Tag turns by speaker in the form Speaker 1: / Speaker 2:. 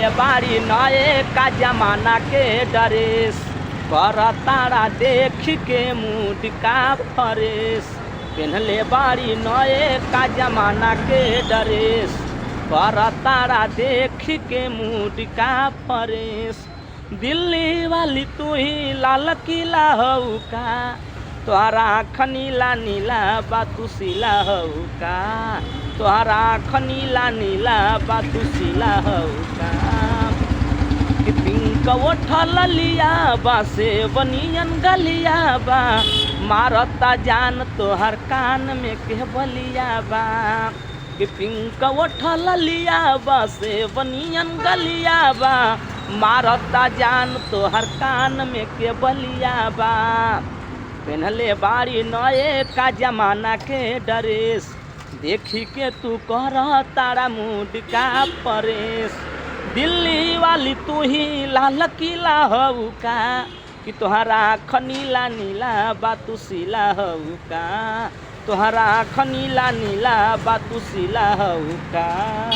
Speaker 1: पेन्हले बाड़ी नए का जमाना के ड्रेस, कर तारा देख के मूड का फरेस। पेन्हले बाड़ी नए का जमाना के ड्रेस, कर तारा देख के मूड का फरेस। दिल्ली वाली तू ही लाल किला हऊ का, तोहरा आँख नीला नीला बातुशीला हऊ का, तोहरा आँख नीला नीला बातुशीला हऊ का। कि पिंक उठल लिया बा से बनियन गलिया बा, मारता जान तोहर कान में के बलिया बा। कि पिंक उठल लिया बा से बनियन गलिया बा, मारता जान तोहर कान में के बलिया बा। पेन्हले बाड़ी नए का जमाना के ड्रेस, देखी के तू कर तारा मूड का परेश। दिल्ली वाली तू ही लाल किला हऊ का, कि तोहरा आँख नीला नीला बातुशीला हऊ का, तोहरा आँख नीला नीला बातुशीला हऊ का।